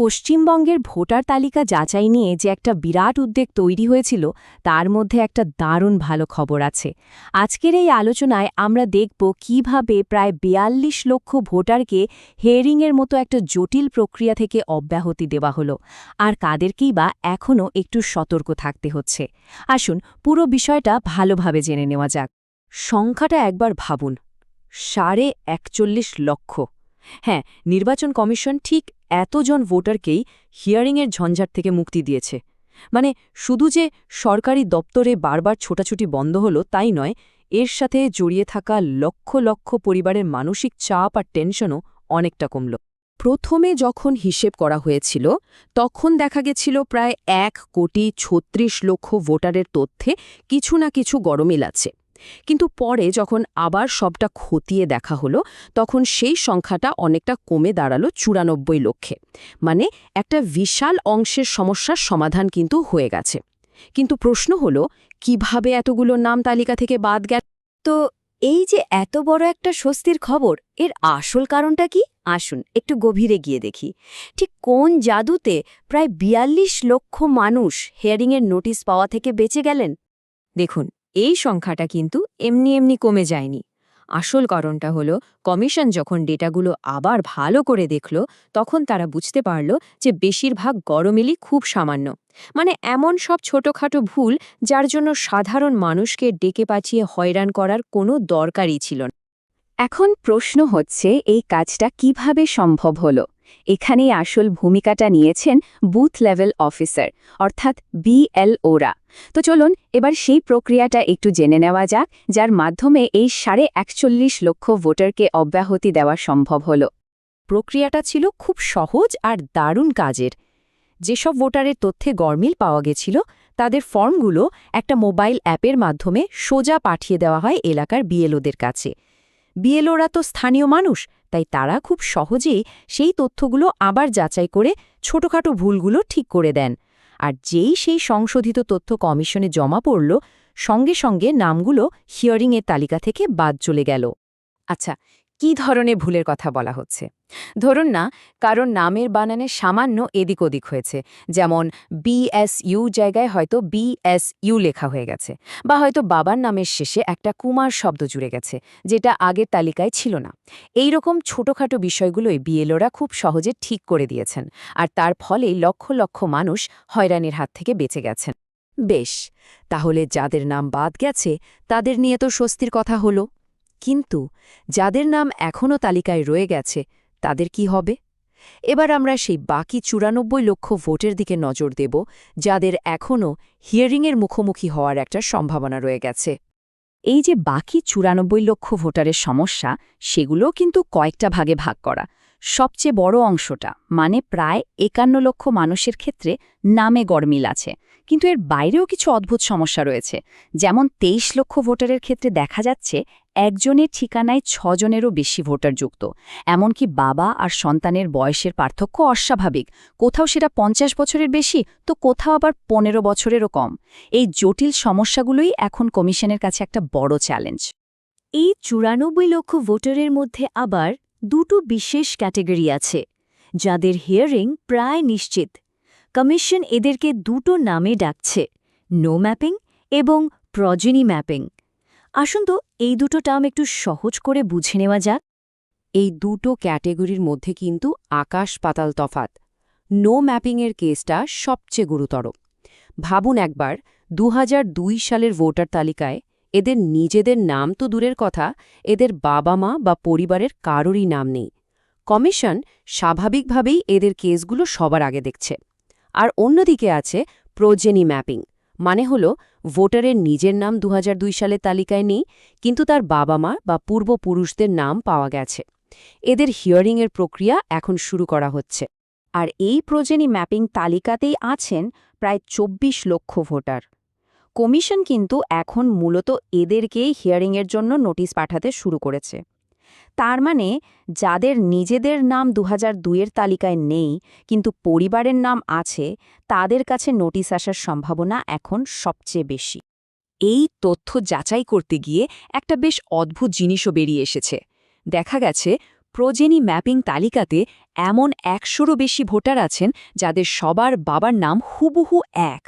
পশ্চিমবঙ্গের ভোটার তালিকা যাচাই নিয়ে যে একটা বিরাট উদ্বেগ তৈরি হয়েছিল তার মধ্যে একটা দারুণ ভালো খবর আছে। আজকের এই আলোচনায় আমরা দেখব কিভাবে প্রায় ৪২ লক্ষ ভোটারকে হিয়ারিংয়ের মতো একটা জটিল প্রক্রিয়া থেকে অব্যাহতি দেওয়া হলো, আর কাদেরকেই বা এখনও একটু সতর্ক থাকতে হচ্ছে। আসুন পুরো বিষয়টা ভালোভাবে জেনে নেওয়া যাক। সংখ্যাটা একবার ভাবুন, ৪১ লক্ষ। হ্যাঁ, নির্বাচন কমিশন ঠিক এতজন ভোটারকেই হিয়ারিংয়ের ঝঞ্ঝাট থেকে মুক্তি দিয়েছে। মানে শুধু যে সরকারি দপ্তরে বারবার ছোটাছুটি বন্ধ হলো তাই নয়, এর সাথে জড়িয়ে থাকা লক্ষ লক্ষ পরিবারের মানসিক চাপ আর টেনশনও অনেকটা কমল। প্রথমে যখন হিসেব করা হয়েছিল তখন দেখা গেছিল প্রায় ১,৩৬,০০,০০০ ভোটারের তথ্যে কিছু না কিছু গরমিল আছে। কিন্তু পরে যখন আবার সবটা খতিয়ে দেখা হলো তখন সেই সংখ্যাটা অনেকটা কমে দাঁড়ালো ৯৪ লক্ষে। মানে একটা বিশাল অংশের সমস্যার সমাধান কিন্তু হয়ে গেছে। কিন্তু প্রশ্ন হলো, কিভাবে এতগুলো নাম তালিকা থেকে বাদ গেল? তো এই যে এত বড় একটা স্বস্তির খবর, এর আসল কারণটা কি? আসুন একটু গভীরে গিয়ে দেখি। ঠিক কোন জাদুতে প্রায় ৪২ লক্ষ মানুষ হিয়ারিংয়ের নোটিশ পাওয়া থেকে বেঁচে গেলেন? দেখুন, এই সংখ্যাটা কিন্তু এমনি এমনি কমে যায়নি। আসল কারণটা হলো, কমিশন যখন ডেটাগুলো আবার ভালো করে দেখল তখন তারা বুঝতে পারল যে বেশিরভাগ গরমিলই খুব সামান্য। মানে এমন সব ছোটখাটো ভুল যার জন্য সাধারণ মানুষকে ডেকে পাঠিয়ে হয়রান করার কোনো দরকারই ছিল না। এখন প্রশ্ন হচ্ছে, এই কাজটা কিভাবে সম্ভব হলো? এখানেই আসল ভূমিকাটা নিয়েছেন বুথ লেভেল অফিসার, অর্থাৎ বিএলওরা। তো চলুন এবার সেই প্রক্রিয়াটা একটু জেনে নেওয়া যাক, যার মাধ্যমে এই ৪১ লক্ষ ভোটারকে অব্যাহতি দেওয়া সম্ভব হলো। প্রক্রিয়াটা ছিল খুব সহজ আর দারুণ কাজের। যেসব ভোটারের তথ্যে গরমিল পাওয়া গেছিল তাদের ফর্মগুলো একটা মোবাইল অ্যাপের মাধ্যমে সোজা পাঠিয়ে দেওয়া হয় এলাকার বিএলওদের কাছে। বিএলওরা তো স্থানীয় মানুষ, তাই তারা খুব সহজেই সেই তথ্যগুলো আবার যাচাই করে ছোটখাটো ভুলগুলো ঠিক করে দেন। আর যেই সেই সংশোধিত তথ্য কমিশনে জমা পড়ল, সঙ্গে সঙ্গে নামগুলো হিয়ারিংয়ের তালিকা থেকে বাদ চলে গেল। আচ্ছা, কি ধরনের ভুলের কথা বলা হচ্ছে? ধরুন না, কারণ নামের বানানে সামান্য এদিক ওদিক হয়েছে, যেমন বিএসইউ জায়গায় হয়তো বিএসইউ লেখা হয়ে গেছে, বা হয়তো বাবার নামের শেষে একটা কুমার শব্দ জুড়ে গেছে, যেটা আগের তালিকায় ছিল না। এই রকম ছোটখাটো বিষয়গুলোই বিএলওরা খুব সহজে ঠিক করে দিয়েছেন, আর তার ফলেই লক্ষ লক্ষ মানুষ হয়রানির হাত থেকে বেঁচে গেছেন। বেশ, তাহলে যাদের নাম বাদ গেছে তাদের নিয়ে তো স্বস্তির কথা হলো, কিন্তু যাদের নাম এখনও তালিকায় রয়ে গেছে তাদের কি হবে? এবার আমরা সেই বাকি ৯৪ লক্ষ ভোটের দিকে নজর দেব, যাদের এখনও হিয়ারিংয়ের মুখোমুখি হওয়ার একটা সম্ভাবনা রয়ে গেছে। এই যে বাকি ৯৪ লক্ষ ভোটারের সমস্যা, সেগুলোও কিন্তু কয়েকটা ভাগে ভাগ করা। সবচেয়ে বড় অংশটা, মানে প্রায় ৫১ লক্ষ মানুষের ক্ষেত্রে নামে গরমিল আছে, কিন্তু এর বাইরেও কিছু অদ্ভুত সমস্যা রয়েছে। যেমন ২৩ লক্ষ ভোটারের ক্ষেত্রে দেখা যাচ্ছে একজনের ঠিকানায় ৬ জনেরও বেশি ভোটার যুক্ত। এমনকি বাবা আর সন্তানের বয়সের পার্থক্য অস্বাভাবিক, কোথাও সেটা ৫০ বছরের বেশি তো কোথাও আবার ১৫ বছরেরও কম। এই জটিল সমস্যাগুলোই এখন কমিশনের কাছে একটা বড় চ্যালেঞ্জ। এই ৯৪ লক্ষ ভোটারের মধ্যে আবার দুটো বিশেষ ক্যাটেগরি আছে, যাদের হিয়ারিং প্রায় নিশ্চিত। কমিশন এদেরকে দুটো নামে ডাকছে, নো ম্যাপিং এবং প্রজেনি ম্যাপিং। আসুন তো এই দুটো টার্ম একটু সহজ করে বুঝে নেওয়া যাক। এই দুটো ক্যাটেগরির মধ্যে কিন্তু আকাশ পাতাল তফাত। নো ম্যাপিংয়ের কেসটা সবচেয়ে গুরুতর। ভাবুন একবার, ২০০২ সালের ভোটার তালিকায় এদের নিজেদের নাম তো দূরের কথা, এদের বাবা মা বা পরিবারের কারোরই নাম নেই। কমিশন স্বাভাবিকভাবেই এদের কেসগুলো সবার আগে দেখছে। আর অন্যদিকে আছে প্রোজেনি ম্যাপিং, মানে হলো ভোটারের নিজের নাম ২০০২ সালের তালিকায় নেই, কিন্তু তার বাবা মা বা পূর্বপুরুষদের নাম পাওয়া গেছে। এদের হিয়ারিংয়ের প্রক্রিয়া এখন শুরু করা হচ্ছে। আর এই প্রোজেনি ম্যাপিং তালিকাতেই আছেন প্রায় ২৪ লক্ষ ভোটার। কমিশন কিন্তু এখন মূলত এদেরকেই হিয়ারিংয়ের জন্য নোটিশ পাঠাতে শুরু করেছে। তার মানে যাদের নিজেদের নাম ২০০২-এর তালিকায় নেই কিন্তু পরিবারের নাম আছে, তাদের কাছে নোটিশ আসার সম্ভাবনা এখন সবচেয়ে বেশি। এই তথ্য যাচাই করতে গিয়ে একটা বেশ অদ্ভুত জিনিসও বেরিয়ে এসেছে। দেখা গেছে প্রোজেনি ম্যাপিং তালিকাতে এমন ১০০রও বেশি ভোটার আছেন যাদের সবার বাবার নাম হুবহু এক।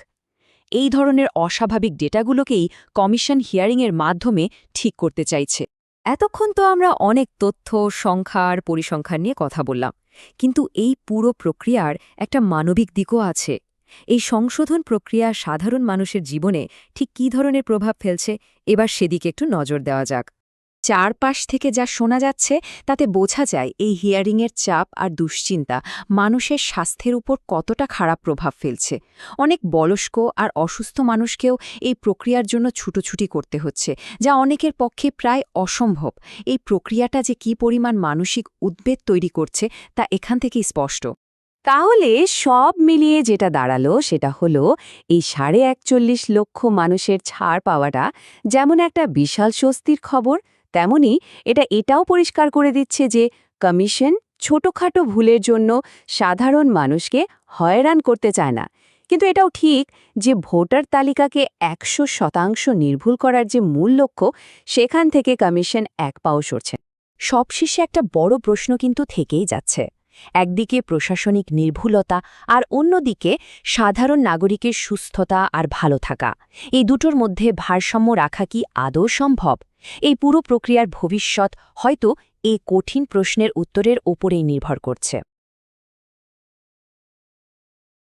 এই ধরনের অস্বাভাবিক ডেটাগুলোকেই কমিশন হিয়ারিংয়ের মাধ্যমে ঠিক করতে চাইছে। এতক্ষণ তো আমরা অনেক তথ্য, সংখ্যা আর পরিসংখ্যান নিয়ে কথা বললাম, কিন্তু এই পুরো প্রক্রিয়ার একটা মানবিক দিকও আছে। এই সংশোধন প্রক্রিয়া সাধারণ মানুষের জীবনে ঠিক কী ধরনের প্রভাব ফেলছে, এবার সেদিকে একটু নজর দেওয়া যাক। চারপাশ থেকে যা শোনা যাচ্ছে তাতে বোঝা যায় এই হিয়ারিংয়ের চাপ আর দুশ্চিন্তা মানুষের স্বাস্থ্যের উপর কতটা খারাপ প্রভাব ফেলছে। অনেক বয়স্ক আর অসুস্থ মানুষকেও এই প্রক্রিয়ার জন্য ছুটোছুটি করতে হচ্ছে, যা অনেকের পক্ষে প্রায় অসম্ভব। এই প্রক্রিয়াটা যে কী পরিমাণ মানসিক উদ্বেগ তৈরি করছে তা এখান থেকেই স্পষ্ট। তাহলে সব মিলিয়ে যেটা দাঁড়ালো সেটা হলো এই ৪১ লক্ষ মানুষের ছাড় পাওয়াটা যেমন একটা বিশাল স্বস্তির খবর, তেমনি এটাও পরিষ্কার করে দিচ্ছে যে কমিশন ছোটখাটো ভুলের জন্য সাধারণ মানুষকে হয়রান করতে চায় না। কিন্তু এটাও ঠিক যে ভোটার তালিকাকে ১০০% নির্ভুল করার যে মূল লক্ষ্য, সেখান থেকে কমিশন এক পাও সরছে। সবশেষে একটা বড় প্রশ্ন কিন্তু থেকেই যাচ্ছে। একদিকে প্রশাসনিক নির্ভুলতা আর অন্যদিকে সাধারণ নাগরিকের সুস্থতা আর ভালো থাকা, এই দুটোর মধ্যে ভারসাম্য রাখা কি আদৌ সম্ভব? এই পুরো প্রক্রিয়ার ভবিষ্যৎ হয়তো এই কঠিন প্রশ্নের উত্তরের ওপরেই নির্ভর করছে।